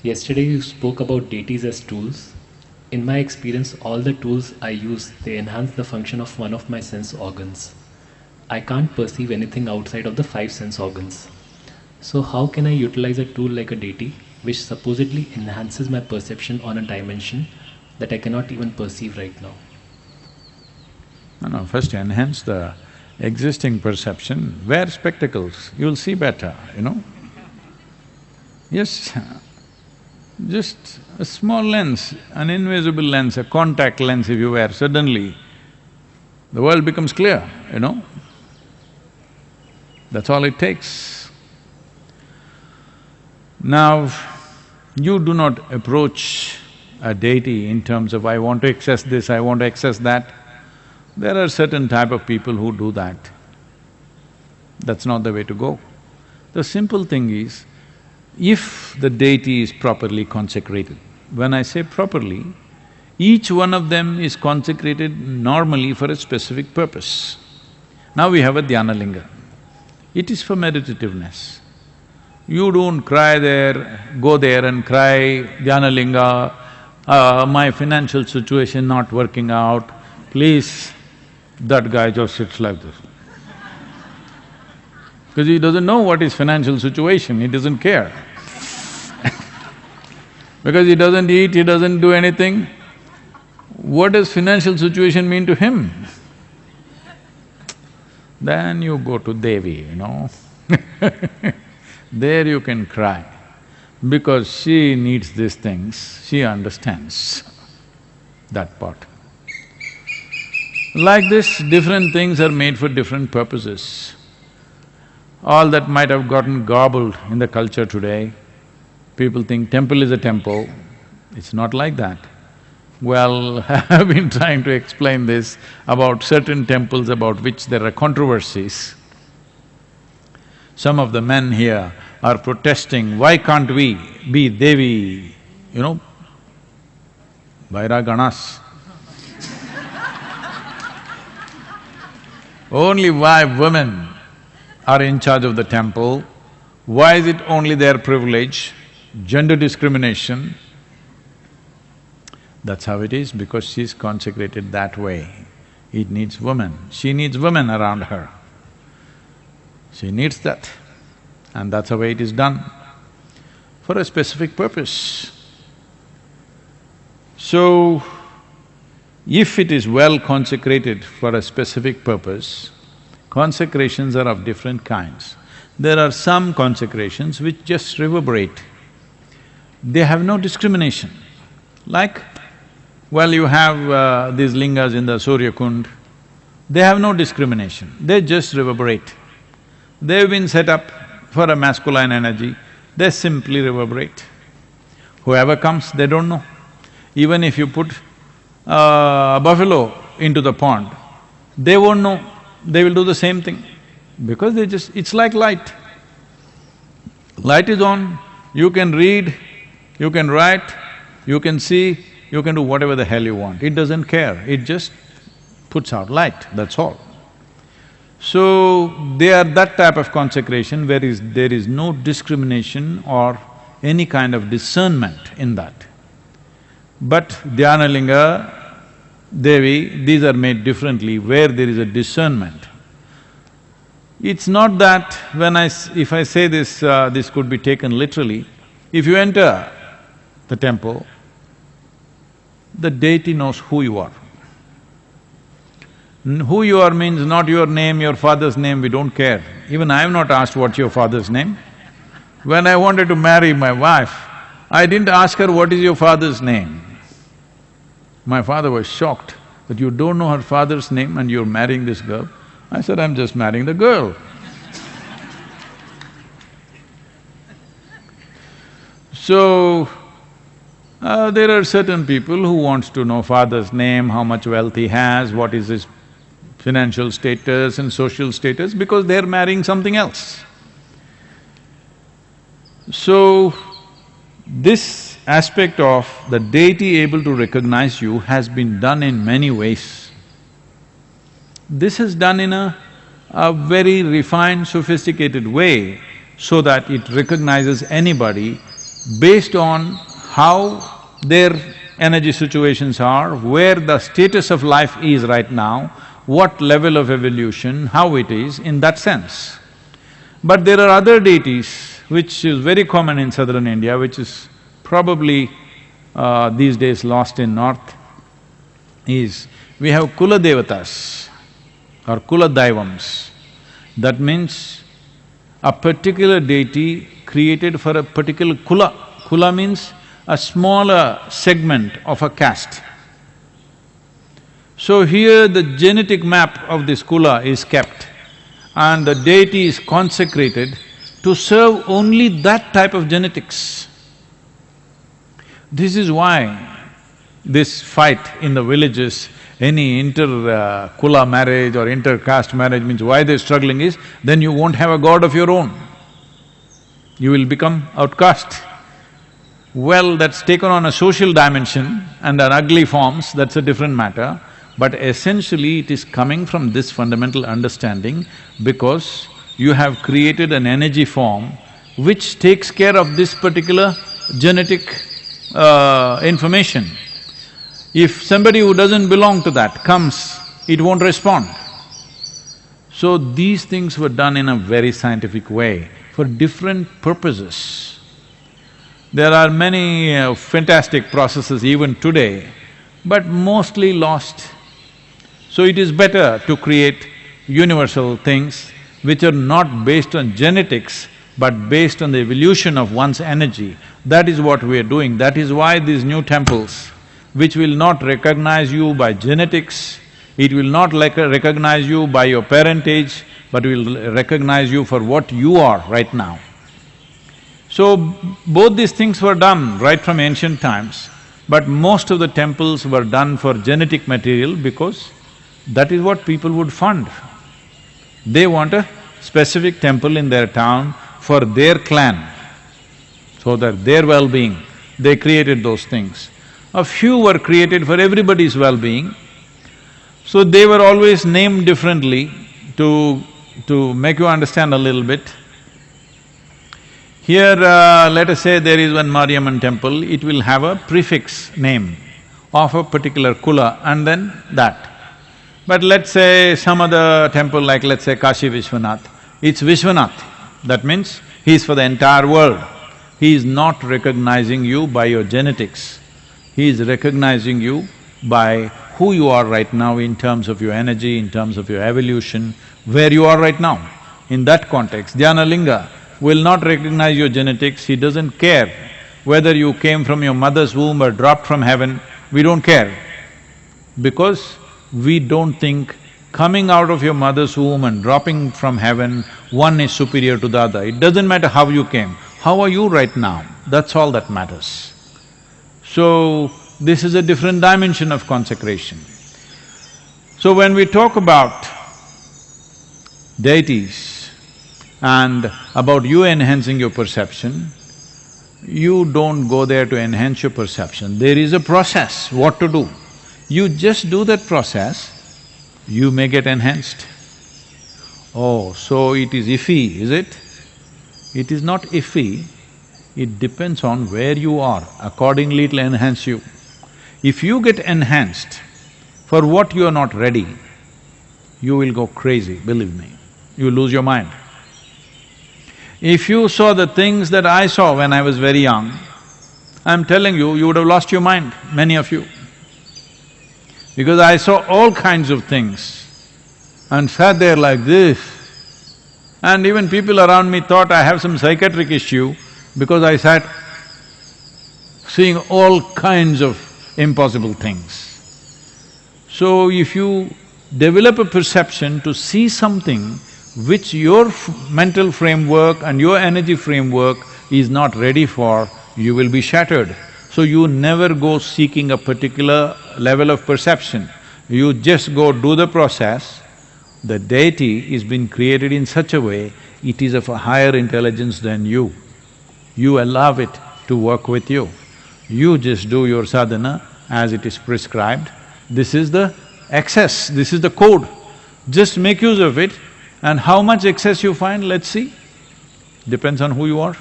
Yesterday you spoke about deities as tools. In my experience, all the tools I use, they enhance the function of one of my sense organs. I can't perceive anything outside of the five sense organs. So how can I utilize a tool like a deity, which supposedly enhances my perception on a dimension that I cannot even perceive right now? No, first enhance the existing perception. Wear spectacles, you'll see better, you know. Yes, just a small lens, an invisible lens, a contact lens if you wear, suddenly the world becomes clear, you know. That's all it takes. Now, you do not approach a deity in terms of, I want to access this, I want to access that. There are certain type of people who do that. That's not the way to go. The simple thing is, if the deity is properly consecrated, when I say properly, each one of them is consecrated normally for a specific purpose. Now we have a dhyana linga. It is for meditativeness. You don't cry there, go there and cry, dhyana linga, my financial situation not working out, please. That guy just sits like this. Because he doesn't know what is financial situation, he doesn't care. Because he doesn't eat, he doesn't do anything, what does financial situation mean to him? Then you go to Devi, you know. There you can cry, because she needs these things, she understands that part. Like this, different things are made for different purposes. All that might have gotten gobbled in the culture today, people think temple is a temple, it's not like that. Well, I've been trying to explain this about certain temples about which there are controversies. Some of the men here are protesting, why can't we be Devi, you know, Vairaganas? Only why women are in charge of the temple? Why is it only their privilege? Gender discrimination. That's how it is, because she's consecrated that way. It needs women, she needs women around her. She needs that, and that's the way it is done, for a specific purpose. So, if it is well consecrated for a specific purpose, consecrations are of different kinds. There are some consecrations which just reverberate. They have no discrimination. Like, well, you have these lingas in the Surya Kund, they have no discrimination, they just reverberate. They've been set up for a masculine energy, they simply reverberate. Whoever comes, they don't know. Even if you put a buffalo into the pond, they won't know, they will do the same thing, because they just… it's like light. Light is on, you can read, you can write, you can see, you can do whatever the hell you want. It doesn't care, it just puts out light, that's all. So, they are that type of consecration where there is no discrimination or any kind of discernment in that. But dhyana linga, Devi, these are made differently where there is a discernment. It's not that if I say this, this could be taken literally. If you enter the temple, the deity knows who you are. Who you are means not your name, your father's name, we don't care. Even I have not asked what's your father's name. When I wanted to marry my wife, I didn't ask her, what is your father's name? My father was shocked that you don't know her father's name and you're marrying this girl. I said, I'm just marrying the girl. So, there are certain people who wants to know father's name, how much wealth he has, what is his financial status and social status, because they're marrying something else. So, this aspect of the deity able to recognize you has been done in many ways. This is done in a very refined, sophisticated way so that it recognizes anybody based on how their energy situations are, where the status of life is right now, what level of evolution, how it is, in that sense. But there are other deities which is very common in southern India, which is probably these days lost in north, is we have Kula Devatas or Kula Daivams. That means a particular deity created for a particular Kula. Kula means a smaller segment of a caste. So here the genetic map of this Kula is kept and the deity is consecrated to serve only that type of genetics. This is why this fight in the villages, any inter-Kula marriage or inter-caste marriage means why they're struggling is, then you won't have a god of your own. You will become outcast. Well, that's taken on a social dimension and an ugly forms, that's a different matter. But essentially it is coming from this fundamental understanding because you have created an energy form which takes care of this particular genetic information. If somebody who doesn't belong to that comes, it won't respond. So these things were done in a very scientific way for different purposes. There are many fantastic processes even today, but mostly lost. So it is better to create universal things which are not based on genetics, but based on the evolution of one's energy. That is what we are doing. That is why these new temples, which will not recognize you by genetics, it will not recognize you by your parentage, but will recognize you for what you are right now. So, both these things were done right from ancient times, but most of the temples were done for genetic material because that is what people would fund. They want a specific temple in their town for their clan, so that their well-being, they created those things. A few were created for everybody's well-being, so they were always named differently to make you understand a little bit. Here, let us say there is one Mariamman temple, it will have a prefix name of a particular Kula and then that. But let's say some other temple like let's say Kashi Vishwanath, it's Vishwanath. That means he is for the entire world. He is not recognizing you by your genetics. He is recognizing you by who you are right now in terms of your energy, in terms of your evolution, where you are right now. In that context, Dhyana Linga will not recognize your genetics, he doesn't care whether you came from your mother's womb or dropped from heaven, we don't care. Because we don't think coming out of your mother's womb and dropping from heaven, one is superior to the other. It doesn't matter how you came, how are you right now, that's all that matters. So, this is a different dimension of consecration. So when we talk about deities and about you enhancing your perception, you don't go there to enhance your perception. There is a process, what to do. You just do that process, you may get enhanced. Oh, so it is iffy, is it? It is not iffy, it depends on where you are, accordingly it'll enhance you. If you get enhanced for what you are not ready, you will go crazy, believe me, you lose your mind. If you saw the things that I saw when I was very young, I'm telling you, you would have lost your mind, many of you. Because I saw all kinds of things and sat there like this. And even people around me thought I have some psychiatric issue because I sat seeing all kinds of impossible things. So if you develop a perception to see something which your mental framework and your energy framework is not ready for, you will be shattered. So you never go seeking a particular level of perception. You just go do the process. The deity is being created in such a way, it is of a higher intelligence than you. You allow it to work with you. You just do your sadhana as it is prescribed. This is the access, this is the code. Just make use of it, and how much access you find, let's see. Depends on who you are.